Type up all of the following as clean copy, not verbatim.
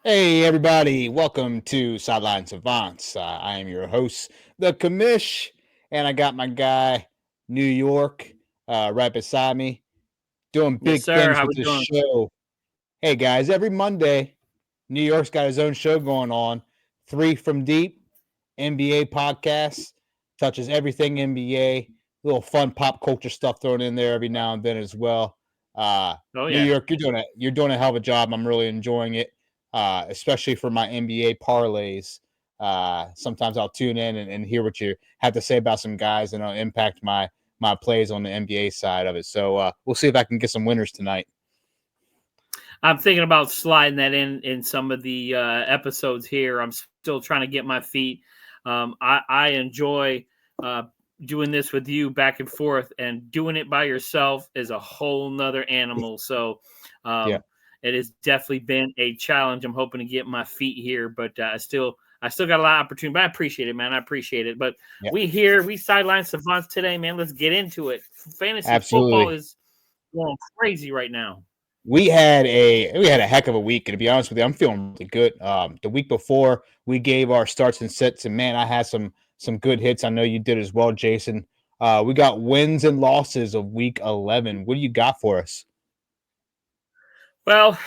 Hey, everybody. Welcome to Sideline Savants. I am your host, the commish, and I got my guy, New York, right beside me, doing Yes, big sir. things How with we this doing? show. Hey, guys, every Monday, New York's got his own show going on. Three from Deep, NBA podcast, touches everything NBA, little fun pop culture stuff thrown in there every now and then as well. Oh New yeah. York, you're doing a hell of a job. I'm really enjoying it, especially for my NBA parlays. Sometimes I'll tune in and hear what you have to say about some guys, and it'll impact my plays on the NBA side of it. So we'll see if I can get some winners tonight. I'm thinking about sliding that in some of the episodes here. I'm still trying to get my feet. I enjoy uh, doing this with you back and forth, and doing it by yourself is a whole nother animal. So Yeah, um, it has definitely been a challenge. I'm hoping to get my feet here, but I still got a lot of opportunity. But I appreciate it, man. I appreciate it. But yeah, we sideline savants today, man. Let's get into it. Fantasy football absolutely. is going crazy right now. We had a heck of a week, and to be honest with you, I'm feeling really good. The week before we gave our starts and sits, and man, I had some good hits. I know you did as well, Jason. We got wins and losses of week 11. What do you got for us? Well,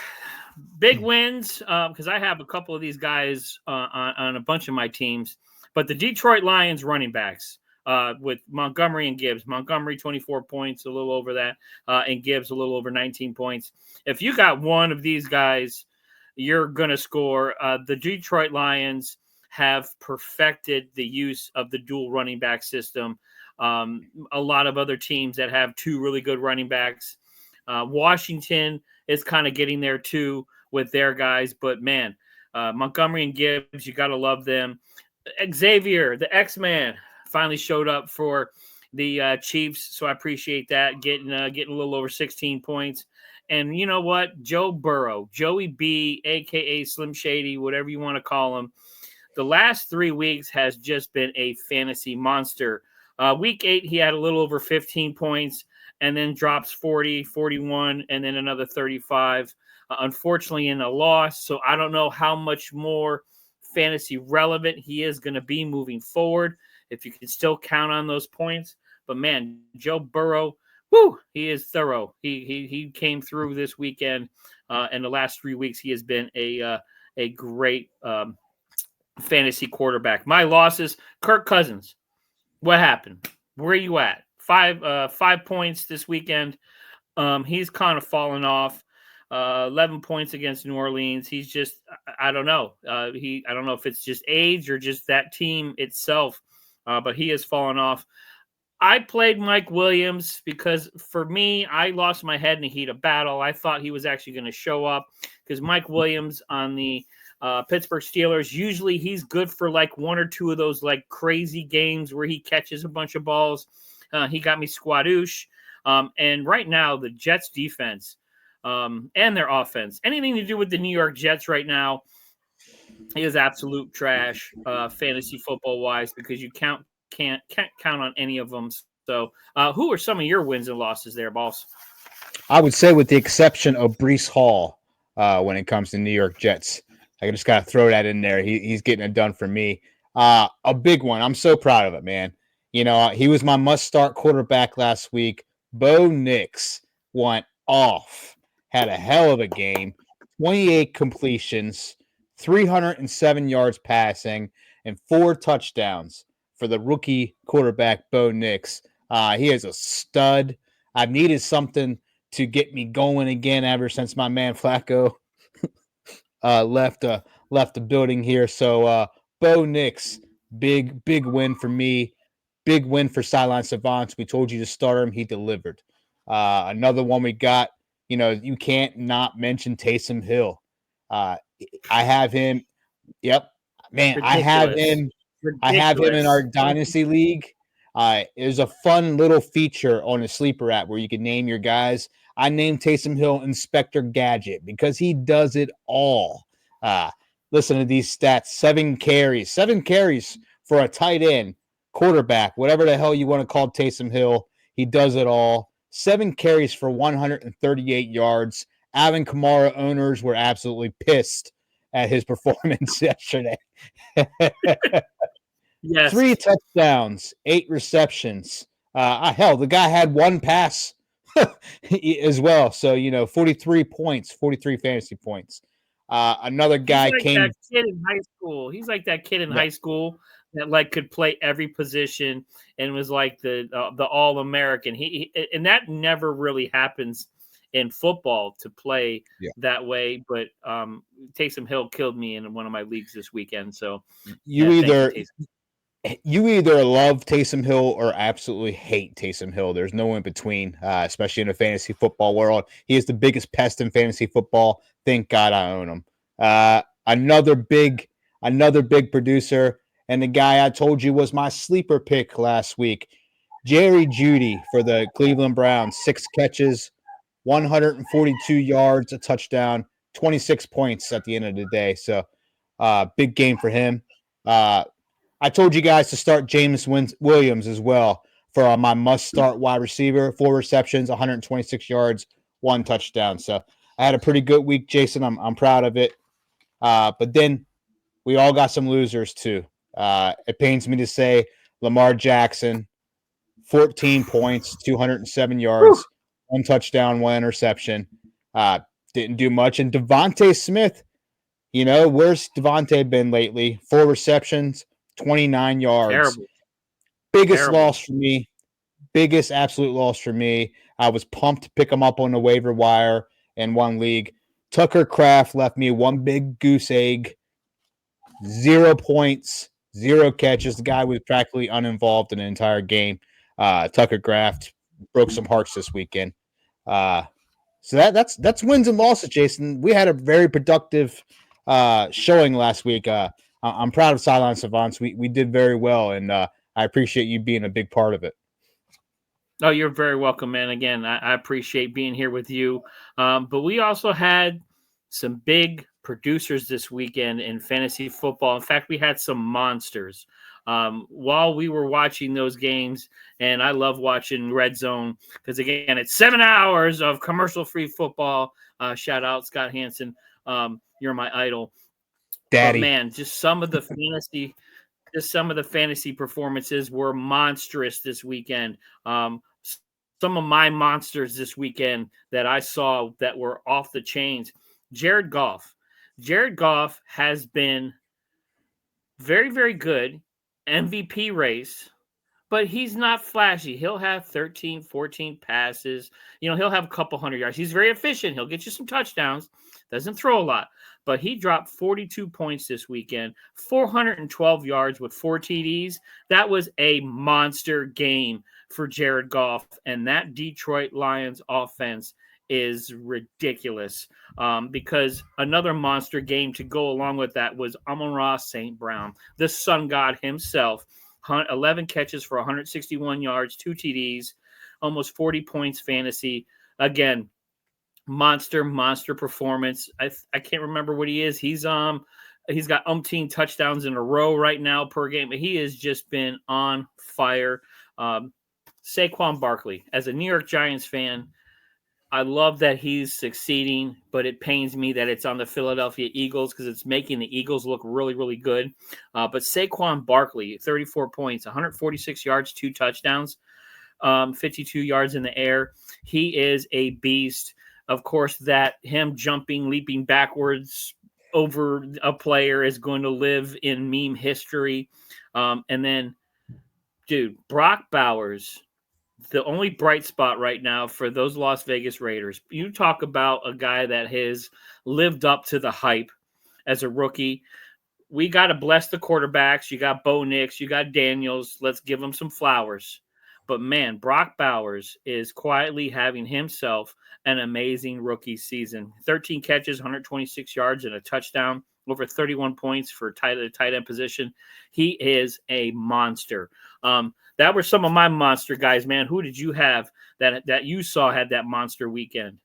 big wins because I have a couple of these guys on a bunch of my teams. But the Detroit Lions running backs with Montgomery and Gibbs. Montgomery 24 points, a little over that, and Gibbs a little over 19 points. If you got one of these guys, you're gonna score. The Detroit Lions have perfected the use of the dual running back system. A lot of other teams that have two really good running backs. Washington is kind of getting there too with their guys. But man, Montgomery and Gibbs, you got to love them. Xavier, the X Man, finally showed up for the Chiefs, so I appreciate that. Getting a little over 16 points. And you know what? Joe Burrow, Joey B, aka Slim Shady, whatever you want to call him. The last 3 weeks has just been a fantasy monster. Week 8, he had a little over 15 points and then drops 40, 41, and then another 35. Unfortunately, in a loss. So I don't know how much more fantasy relevant he is going to be moving forward if you can still count on those points. But man, Joe Burrow, whoo, he is thorough. He came through this weekend, and the last 3 weeks he has been a great fantasy quarterback. My losses: Kirk Cousins. What happened? Where are you at? 5 points this weekend. He's kind of fallen off. 11 points against New Orleans. He's just, I don't know. I don't know if it's just age or just that team itself, but he has fallen off. I played Mike Williams because for me, I lost my head in the heat of battle. I thought he was actually going to show up because Mike Williams on the Pittsburgh Steelers, usually he's good for like one or two of those like crazy games where he catches a bunch of balls. He got me squadoosh. And right now, the Jets defense and their offense, anything to do with the New York Jets right now, is absolute trash, fantasy football wise, because you can't count on any of them. So, who are some of your wins and losses there, boss? I would say, with the exception of Brees Hall, when it comes to New York Jets, I just got to throw that in there. He's getting it done for me. A big one. I'm so proud of it, man. He was my must-start quarterback last week. Bo Nix went off, had a hell of a game, 28 completions, 307 yards passing, and 4 touchdowns for the rookie quarterback Bo Nix. He is a stud. I've needed something to get me going again ever since my man Flacco uh, left uh, left the building here. So Bo Nix, big win for me, big win for Sideline Savants. We told you to start him, he delivered. Another one we got. You can't not mention Taysom Hill. Uh, I have him. Yep, man, I have Ridiculous. him. I have him in our Ridiculous. dynasty league. There's a fun little feature on a sleeper app where you can name your guys. I named Taysom Hill Inspector Gadget because he does it all. Uh, Listen to these stats: seven carries for a tight end, quarterback, whatever the hell you want to call Taysom Hill. He does it all. 7 carries for 138 yards. Alvin Kamara owners were absolutely pissed at his performance yesterday. Yes. 3 touchdowns, 8 receptions. Hell, the guy had 1 pass as well. So, 43 points, 43 fantasy points. Another He's guy like that came. kid in high school. He's like that kid in Yeah, high school that could play every position and was like the All American. And that never really happens in football to play yeah. that way. But Taysom Hill killed me in one of my leagues this weekend. So You thank you, either Taysom. you either love Taysom Hill or absolutely hate Taysom Hill. There's no in between, especially in the fantasy football world. He is the biggest pest in fantasy football. Thank God I own him. Another big producer, and the guy I told you was my sleeper pick last week, Jerry Jeudy for the Cleveland Browns. 6 catches, 142 yards, a touchdown, 26 points at the end of the day. So, big game for him. I told you guys to start James Williams as well for my must-start wide receiver. 4 receptions, 126 yards, 1 touchdown. So I had a pretty good week, Jason. I'm proud of it. But then we all got some losers too. It pains me to say Lamar Jackson, 14 points, 207 yards, 1 touchdown, 1 interception. Didn't do much. And Devontae Smith, where's Devontae been lately? 4 receptions, 29 yards. Terrible. Biggest Terrible. loss for me. Biggest absolute loss for me. I was pumped to pick him up on the waiver wire in one league. Tucker Kraft left me 1 big goose egg. 0 points, 0 catches. The guy was practically uninvolved in the entire game. Tucker Kraft broke some hearts this weekend. So that's wins and losses, Jason. We had a very productive showing last week. I'm proud of Sideline Savants. We did very well, and I appreciate you being a big part of it. Oh, you're very welcome, man. Again, I appreciate being here with you. But we also had some big producers this weekend in fantasy football. In fact, we had some monsters while we were watching those games. And I love watching Red Zone because, again, it's 7 hours of commercial-free football. Shout out, Scott Hansen. You're my idol. Daddy. But, man, just some of the fantasy performances were monstrous this weekend. Some of my monsters this weekend that I saw that were off the chains. Jared Goff. Jared Goff has been very, very good. MVP race, but he's not flashy. He'll have 13, 14 passes. He'll have a couple 100 yards. He's very efficient. He'll get you some touchdowns. Doesn't throw a lot. But he dropped 42 points this weekend, 412 yards with 4 TDs. That was a monster game for Jared Goff. And that Detroit Lions offense is ridiculous because another monster game to go along with that was Amon-Ra St. Brown, the sun god himself. 11 catches for 161 yards, 2 TDs, almost 40 points fantasy. Again, monster performance. I can't remember what he is. He's got umpteen touchdowns in a row right now per game, but he has just been on fire. Saquon Barkley, as a New York Giants fan, I love that he's succeeding, but it pains me that it's on the Philadelphia Eagles because it's making the Eagles look really, really good. But Saquon Barkley, 34 points, 146 yards, 2 touchdowns, 52 yards in the air. He is a beast. Of course, that him jumping, leaping backwards over a player is going to live in meme history. And then, dude, Brock Bowers, the only bright spot right now for those Las Vegas Raiders. You talk about a guy that has lived up to the hype as a rookie. We got to bless the quarterbacks. You got Bo Nix, you got Daniels. Let's give them some flowers. But, man, Brock Bowers is quietly having himself an amazing rookie season. 13 catches, 126 yards, and a touchdown, over 31 points for tight end position. He is a monster. That were some of my monster guys, man. Who did you have that you saw had that monster weekend?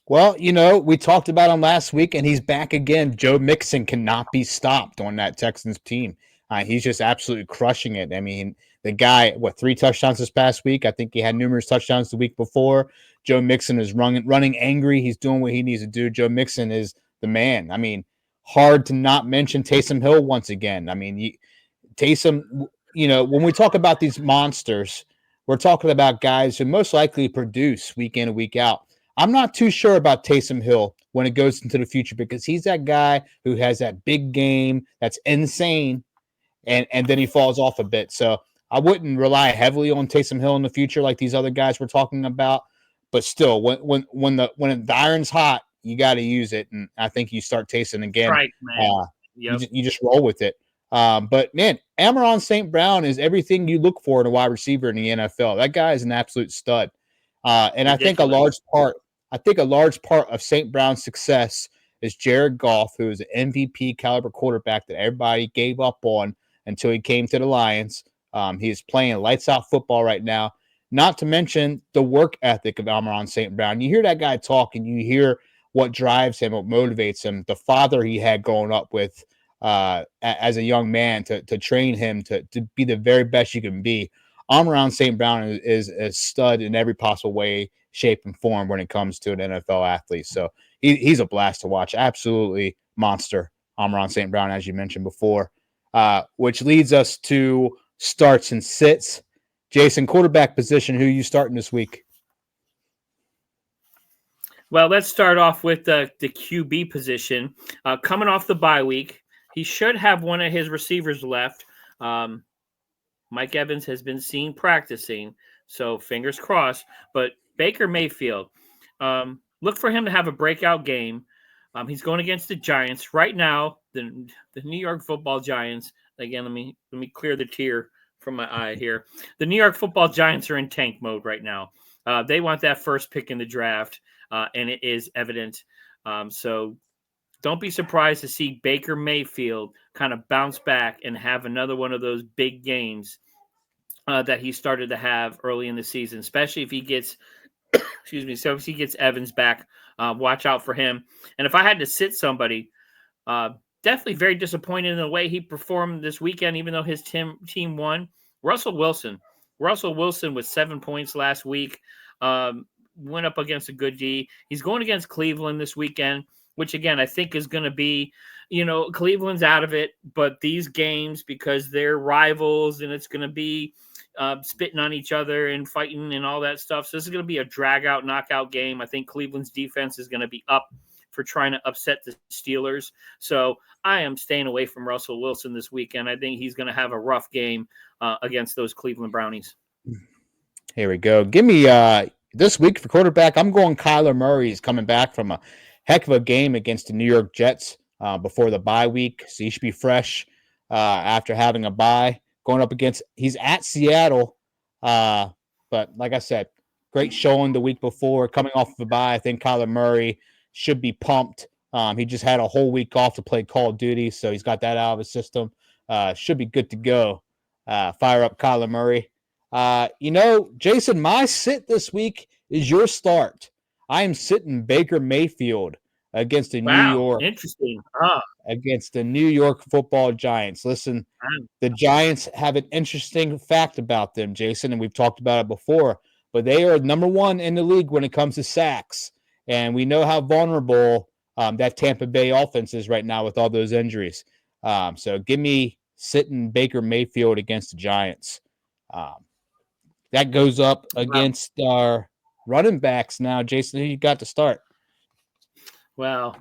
Well, we talked about him last week, and he's back again. Joe Mixon cannot be stopped on that Texans team. He's just absolutely crushing it. I mean, the guy, 3 touchdowns this past week? I think he had numerous touchdowns the week before. Joe Mixon is running angry. He's doing what he needs to do. Joe Mixon is the man. I mean, hard to not mention Taysom Hill once again. I mean, Taysom, when we talk about these monsters, we're talking about guys who most likely produce week in and week out. I'm not too sure about Taysom Hill when it goes into the future because he's that guy who has that big game that's insane, and then he falls off a bit. So I wouldn't rely heavily on Taysom Hill in the future like these other guys we're talking about. But still, when the iron's hot, you got to use it, and I think you start Taysom again. Strike, man. Yep. You just roll with it. But man, Amon-Ra St. Brown is everything you look for in a wide receiver in the NFL. That guy is an absolute stud. And Ridiculous. I think a large part of St. Brown's success is Jared Goff, who is an MVP caliber quarterback that everybody gave up on until he came to the Lions. He is playing lights out football right now. Not to mention the work ethic of Amon-Ra St. Brown. You hear that guy talk, and you hear what drives him, what motivates him. The father he had growing up with as a young man to train him to be the very best you can be. Amon-Ra St. Brown is a stud in every possible way, shape, and form when it comes to an NFL athlete. So he's a blast to watch. Absolutely monster, Amon-Ra St. Brown, as you mentioned before, which leads us to starts and sits. Jason, quarterback position, who are you starting this week? Well, let's start off with the QB position. Coming off the bye week, he should have one of his receivers left. Mike Evans has been seen practicing, so fingers crossed. But Baker Mayfield, look for him to have a breakout game. He's going against the Giants right now. The New York Football Giants. Again, let me clear the tear from my eye here. The New York Football Giants are in tank mode right now. They want that first pick in the draft, and it is evident. So don't be surprised to see Baker Mayfield kind of bounce back and have another one of those big games that he started to have early in the season, especially if he gets, so if he gets Evans back. Watch out for him. And if I had to sit somebody, definitely very disappointed in the way he performed this weekend, even though his team won. Russell Wilson. Russell Wilson with 7 points last week. Went up against a good D. He's going against Cleveland this weekend, which, again, I think is going to be, Cleveland's out of it. But these games, because they're rivals and it's going to be spitting on each other and fighting and all that stuff. So this is going to be a drag-out, knockout game. I think Cleveland's defense is going to be up for trying to upset the Steelers. So I am staying away from Russell Wilson this weekend. I think he's going to have a rough game against those Cleveland Brownies. Here we go. Give me this week for quarterback. I'm going Kyler Murray. He's coming back from a heck of a game against the New York Jets before the bye week. So he should be fresh after having a bye. Going up against, he's at Seattle. But like I said, great showing the week before. Coming off of a bye, I think Kyler Murray should be pumped. He just had a whole week off to play Call of Duty, so he's got that out of his system. Should be good to go. Fire up Kyler Murray. Jason, my sit this week is your start. I am sitting Baker Mayfield against the against the New York Football Giants. Listen, the Giants have an interesting fact about them, Jason, and we've talked about it before, but they are number one in the league when it comes to sacks, and we know how vulnerable that Tampa Bay offense is right now with all those injuries. So give me sitting Baker Mayfield against the Giants. That goes up against our running backs now. Jason, who you got to start? Well,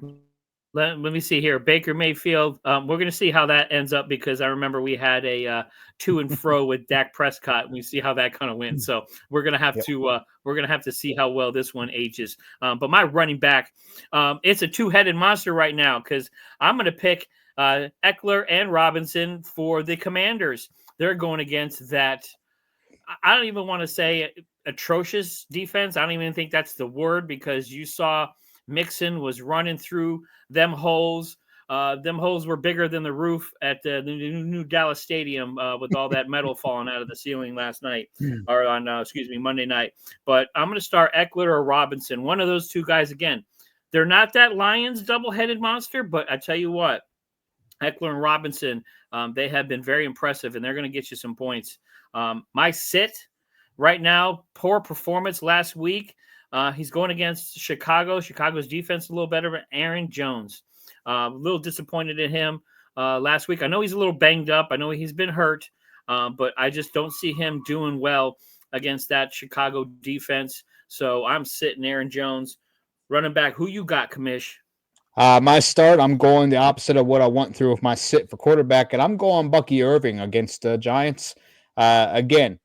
let me see here. Baker Mayfield. We're going to see how that ends up because I remember we had a to and fro with Dak Prescott, and we see how that kind of went. So we're going to have to see how well this one ages. But my running back, it's a two-headed monster right now because I'm going to pick Eckler and Robinson for the Commanders. They're going against that. I don't even want to say atrocious defense. I don't even think that's the word because you saw Mixon was running through them holes. Them holes were bigger than the roof at the new Dallas Stadium with all that metal falling out of the ceiling last night or on, Monday night. But I'm going to start Eckler or Robinson. One of those two guys, again, they're not that Lions double-headed monster, but I tell you what, Eckler and Robinson, they have been very impressive, and they're going to get you some points. My sit right now, poor performance last week. He's going against Chicago. Chicago's defense a little better, but Aaron Jones. A little disappointed in him last week. I know he's a little banged up. I know he's been hurt, but I just don't see him doing well against that Chicago defense. So I'm sitting Aaron Jones, running back. Who you got, Kamish? My start, I'm going the opposite of what I went through with my sit for quarterback, and I'm going Bucky Irving against the Giants. Again,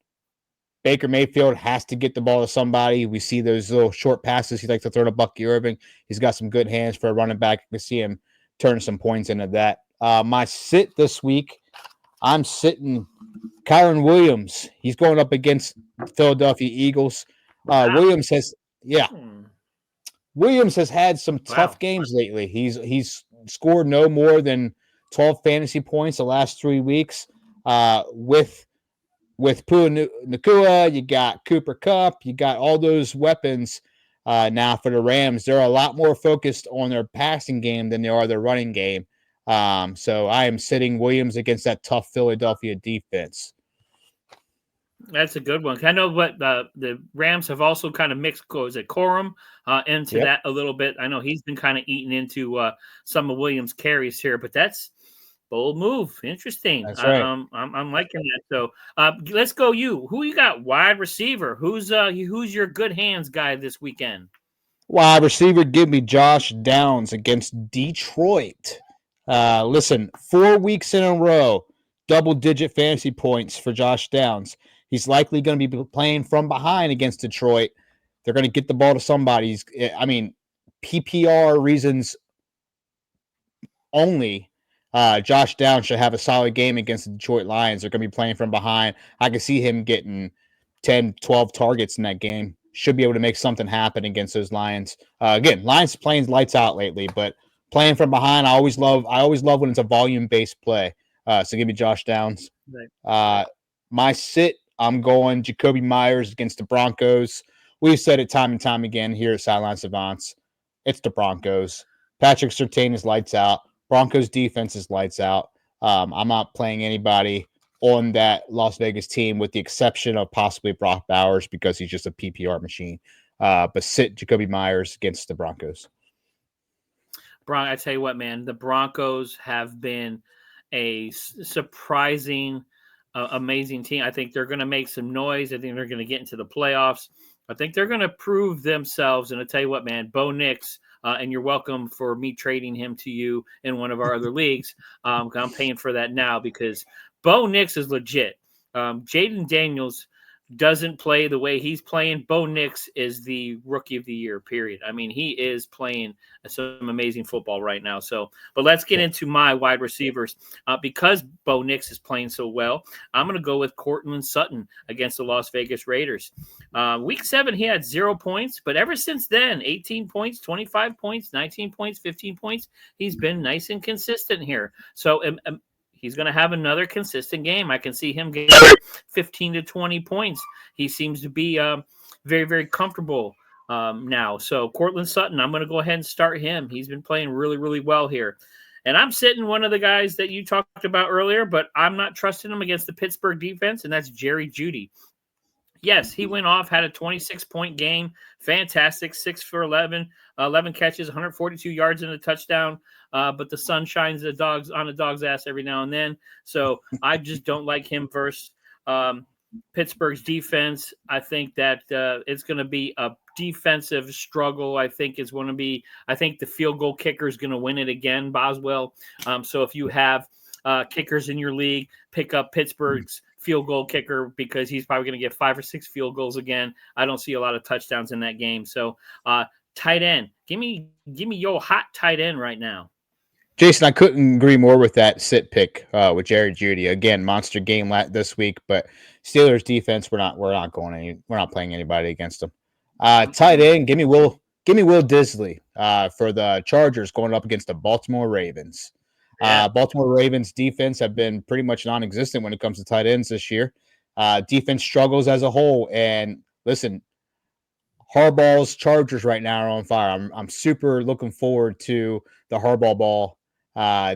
Baker Mayfield has to get the ball to somebody. We see those little short passes he likes to throw to Bucky Irving. He's got some good hands for a running back. You can see him turn some points into that. My sit this week, I'm sitting Kyron Williams. He's going up against Philadelphia Eagles. Wow. Williams has had some tough Wow. games lately. He's scored no more than 12 fantasy points the last 3 weeks. With Pua Nakua, you got Cooper Kupp, you got all those weapons now for the Rams. They're a lot more focused on their passing game than they are their running game. So I am sitting Williams against that tough Philadelphia defense. That's a good one. I know what the Rams have also kind of mixed Corum into that a little bit. I know he's been kind of eating into some of Williams' carries here, but that's bold move. Interesting. That's right. I'm liking that. So let's go. Who you got? Wide receiver. Who's your good hands guy this weekend? Wide receiver, give me Josh Downs against Detroit. Listen, 4 weeks in a row, double-digit fantasy points for Josh Downs. He's likely going to be playing from behind against Detroit. They're going to get the ball to somebody. PPR reasons only. Josh Downs should have a solid game against the Detroit Lions. They're going to be playing from behind. I can see him getting 10, 12 targets in that game. Should be able to make something happen against those Lions. Again, Lions playing lights out lately, but playing from behind, I always love when it's a volume-based play. So give me Josh Downs. Right. My sit, I'm going Jacoby Myers against the Broncos. We've said it time and time again here at Sideline Savants. It's the Broncos. Patrick Surtain is lights out. Broncos defense is lights out. I'm not playing anybody on that Las Vegas team with the exception of possibly Brock Bowers because he's just a PPR machine. But sit Jacoby Myers against the Broncos. I tell you what, man, the Broncos have been a surprising, amazing team. I think they're going to make some noise. I think they're going to get into the playoffs. I think they're going to prove themselves. And I tell you what, man, Bo Nix, and you're welcome for me trading him to you in one of our other leagues. I'm paying for that now because Bo Nix is legit. Jaden Daniels doesn't play the way he's playing. Bo Nix is the rookie of the year, period. I mean, he is playing some amazing football right now. So, but let's get into my wide receivers. Because Bo Nix is playing so well, I'm going to go with Courtland Sutton against the Las Vegas Raiders. Week 7, he had 0 points, but ever since then, 18 points, 25 points, 19 points, 15 points, he's been nice and consistent here. So, he's going to have another consistent game. I can see him getting 15 to 20 points. He seems to be very, very comfortable now. So Courtland Sutton, I'm going to go ahead and start him. He's been playing really, really well here. And I'm sitting one of the guys that you talked about earlier, but I'm not trusting him against the Pittsburgh defense, and that's Jerry Jeudy. Yes, he went off, had a 26-point game. Fantastic, 6 for 11, 11 catches, 142 yards and a touchdown. But the sun shines on a dog's ass every now and then. So I just don't like him versus Pittsburgh's defense. I think that it's going to be a defensive struggle. I think the field goal kicker is going to win it again, Boswell. So if you have kickers in your league, pick up Pittsburgh's field goal kicker because he's probably going to get 5 or 6 field goals again. I don't see a lot of touchdowns in that game. So tight end, give me your hot tight end right now. Jason, I couldn't agree more with that sit pick with Jerry Jeudy. Again, monster game this week, but Steelers defense, we're not playing anybody against them. Tight end, give me Will Disley for the Chargers going up against the Baltimore Ravens. Yeah. Baltimore Ravens defense have been pretty much non-existent when it comes to tight ends this year. Defense struggles as a whole, and listen, Harbaugh's Chargers right now are on fire. I'm super looking forward to the Harbaugh ball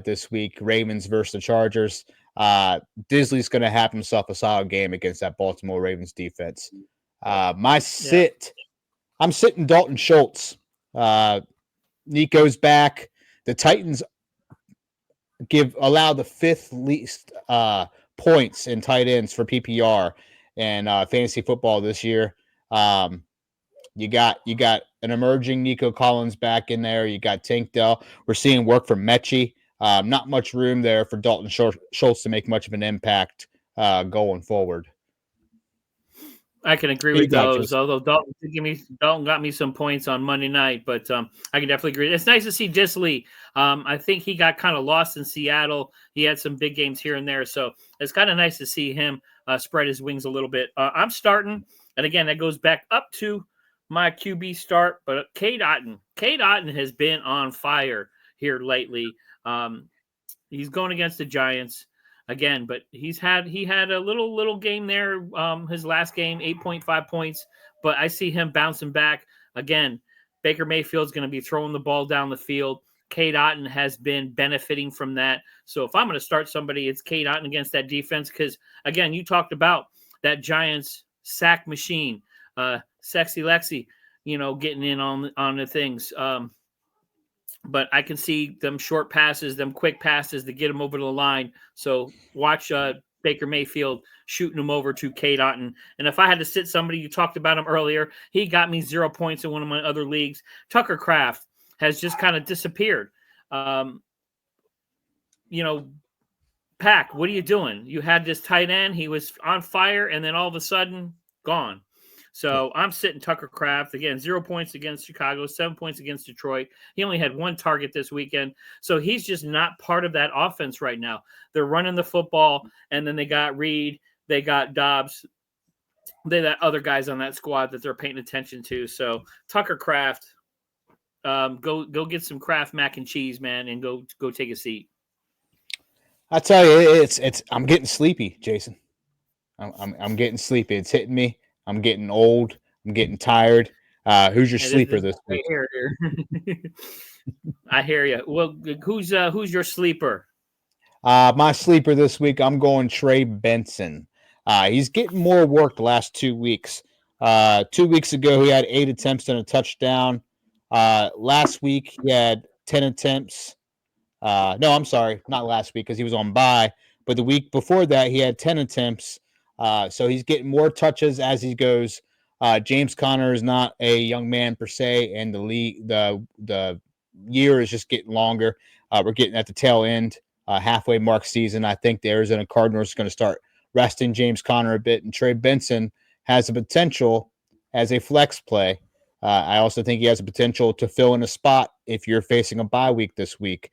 this week. Ravens versus the Chargers. Disley's going to have himself a solid game against that Baltimore Ravens defense. I'm sitting Dalton Schultz. Nico's back. The Titans allow the fifth least points in tight ends for PPR and fantasy football this year. You got an emerging Nico Collins back in there. You got Tank Dell. We're seeing work from Mechie. Not much room there for Dalton Schultz to make much of an impact going forward. I can agree with those. Although Dalton got me some points on Monday night, but I can definitely agree. It's nice to see Disley. I think he got kind of lost in Seattle. He had some big games here and there, so it's kind of nice to see him spread his wings a little bit. I'm starting, and again, that goes back up to my QB start, but Cade Otton has been on fire here lately. He's going against the Giants again, but he had a little game there. His last game, 8.5 points, but I see him bouncing back again. Baker Mayfield's going to be throwing the ball down the field. Cade Otton has been benefiting from that. So if I'm going to start somebody, it's Cade Otton against that defense. Because again, you talked about that Giants sack machine, Sexy Lexi, getting in on the things. But I can see them short passes, them quick passes to get them over the line. So watch Baker Mayfield shooting them over to Cade Otton. And if I had to sit somebody, you talked about him earlier, he got me 0 points in one of my other leagues. Tucker Kraft has just kind of disappeared. Pack, what are you doing? You had this tight end. He was on fire, and then all of a sudden, gone. So I'm sitting Tucker Kraft. Again, 0 points against Chicago, 7 points against Detroit. He only had one target this weekend. So he's just not part of that offense right now. They're running the football, and then they got Reed. They got Dobbs. They got other guys on that squad that they're paying attention to. So Tucker Kraft, go get some Kraft mac and cheese, man, and go take a seat. I tell you, it's I'm getting sleepy, Jason. I'm getting sleepy. It's hitting me. I'm getting old. I'm getting tired. Who's your sleeper this week? I hear you. Well, who's your sleeper? My sleeper this week, I'm going Trey Benson. He's getting more work the last 2 weeks. 2 weeks ago, he had 8 attempts and a touchdown. Last week, he had 10 attempts. No, I'm sorry, not last week because he was on bye. But the week before that, he had 10 attempts. So he's getting more touches as he goes. James Conner is not a young man per se, and the year is just getting longer. We're getting at the tail end, halfway mark season. I think the Arizona Cardinals is going to start resting James Conner a bit, and Trey Benson has the potential as a flex play. I also think he has the potential to fill in a spot if you're facing a bye week this week.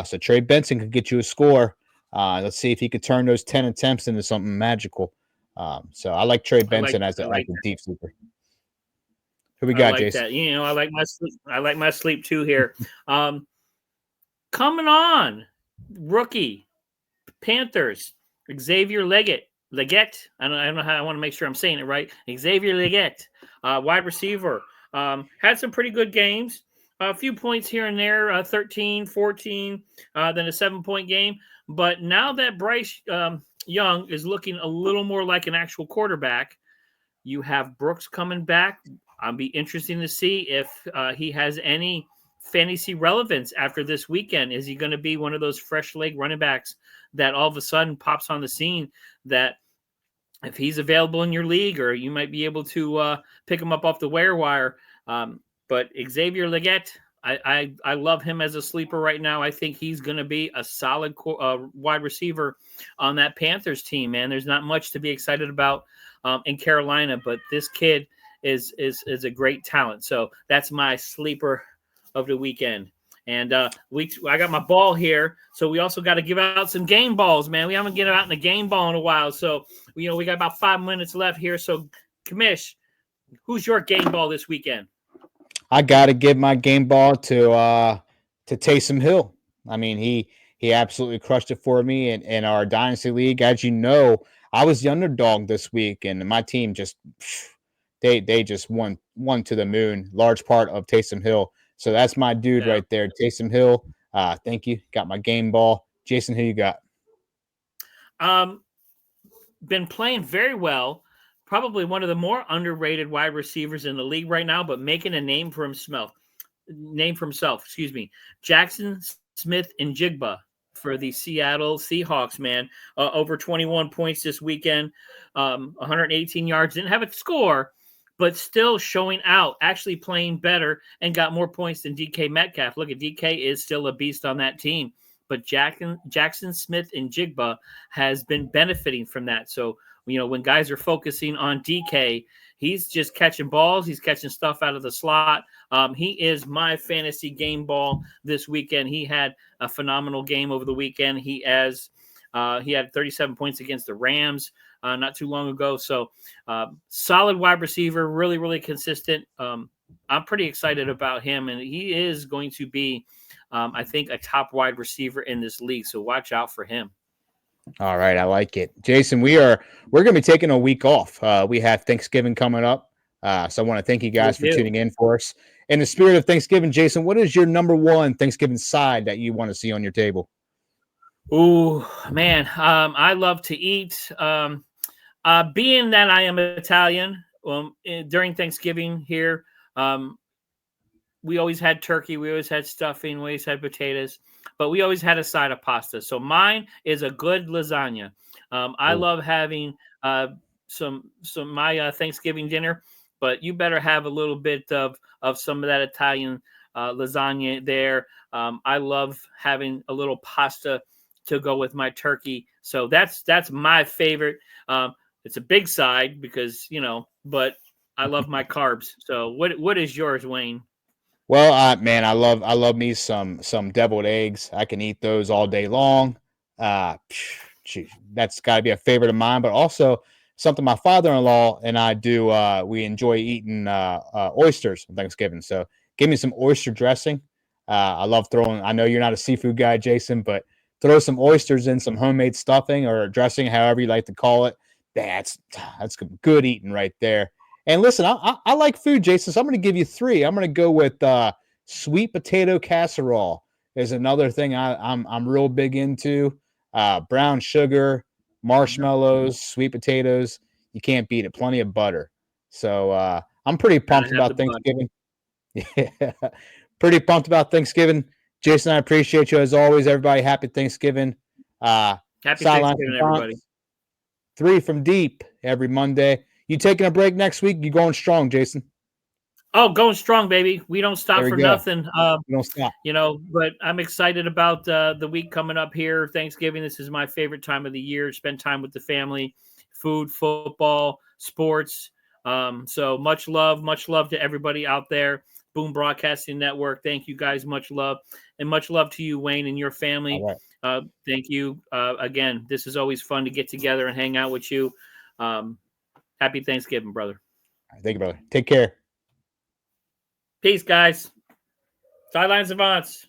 So Trey Benson could get you a score. Let's see if he could turn those 10 attempts into something magical. So I like Trey Benson as a deep sleeper. Who we got, Jason? That. I like my sleep. I like my sleep too here. Coming on, rookie Panthers, Xavier Leggett. I don't know how. I want to make sure I'm saying it right. Xavier Leggett, wide receiver, had some pretty good games. A few points here and there, 13, 14, then a 7-point game. But now that Bryce Young is looking a little more like an actual quarterback, you have Brooks coming back. I'll be interesting to see if he has any fantasy relevance after this weekend. Is he going to be one of those fresh leg running backs that all of a sudden pops on the scene that if he's available in your league, or you might be able to pick him up off the wire. But Xavier Leggett, I love him as a sleeper right now. I think he's going to be a solid wide receiver on that Panthers team, man. There's not much to be excited about in Carolina, but this kid is a great talent. So that's my sleeper of the weekend. And I got my ball here, so we also got to give out some game balls, man. We haven't given out in a game ball in a while, so we got about 5 minutes left here. So, Kamish, who's your game ball this weekend? I got to give my game ball to Taysom Hill. I mean, he absolutely crushed it for me in our Dynasty League. As you know, I was the underdog this week, and my team just they just won to the moon. Large part of Taysom Hill. So that's my dude right there, Taysom Hill. Thank you. Got my game ball. Jason, who you got? Been playing very well. Probably one of the more underrated wide receivers in the league right now, but making a name for himself. Jackson Smith and Jigba. for the Seattle Seahawks, man. Over 21 points this weekend, 118 yards. Didn't have a score, but still showing out, actually playing better, and got more points than DK Metcalf. Look, at DK is still a beast on that team, but Jackson Smith and Jigba has been benefiting from that. So, when guys are focusing on DK, he's just catching balls. He's catching stuff out of the slot. He is my fantasy game ball this weekend. He had a phenomenal game over the weekend. He had 37 points against the Rams not too long ago. So solid wide receiver, really, really consistent. I'm pretty excited about him, and he is going to be, I think, a top wide receiver in this league. So watch out for him. All right, I like it. Jason, we're going to be taking a week off. We have Thanksgiving coming up. So I want to thank you guys for tuning in for us. In the spirit of Thanksgiving, Jason, what is your number one Thanksgiving side that you want to see on your table? Oh, man. I love to eat. Being that I am Italian, during Thanksgiving here, we always had turkey. We always had stuffing. We always had potatoes. But we always had a side of pasta. So mine is a good lasagna. I love having my Thanksgiving dinner, but you better have a little bit of some of that Italian lasagna there. I love having a little pasta to go with my turkey. So that's my favorite. It's a big side because, but I love my carbs. So what is yours, Wayne? Well, man, I love me some deviled eggs. I can eat those all day long. That's got to be a favorite of mine, but also something my father-in-law and I do. We enjoy eating oysters on Thanksgiving. So give me some oyster dressing. I love throwing. I know you're not a seafood guy, Jason, but throw some oysters in some homemade stuffing or dressing, however you like to call it. That's good eating right there. And listen, I like food, Jason, so I'm going to give you three. I'm going to go with sweet potato casserole is another thing I'm real big into. Brown sugar, marshmallows, sweet potatoes. You can't beat it. Plenty of butter. So I'm pretty pumped about Thanksgiving. Yeah, pretty pumped about Thanksgiving. Jason, I appreciate you as always. Everybody, happy Thanksgiving. Happy Thanksgiving, everybody. 3 from deep every Monday. You taking a break next week? You going strong, Jason? Oh, going strong, baby. We don't stop for nothing. We don't stop. But I'm excited about the week coming up here. Thanksgiving. This is my favorite time of the year. Spend time with the family, food, football, sports. So much love to everybody out there. Boom Broadcasting Network. Thank you guys. Much love. And much love to you, Wayne, and your family. Right. Thank you. Again, this is always fun to get together and hang out with you. Happy Thanksgiving, brother. Thank you, brother. Take care. Peace, guys. Sideline Savants.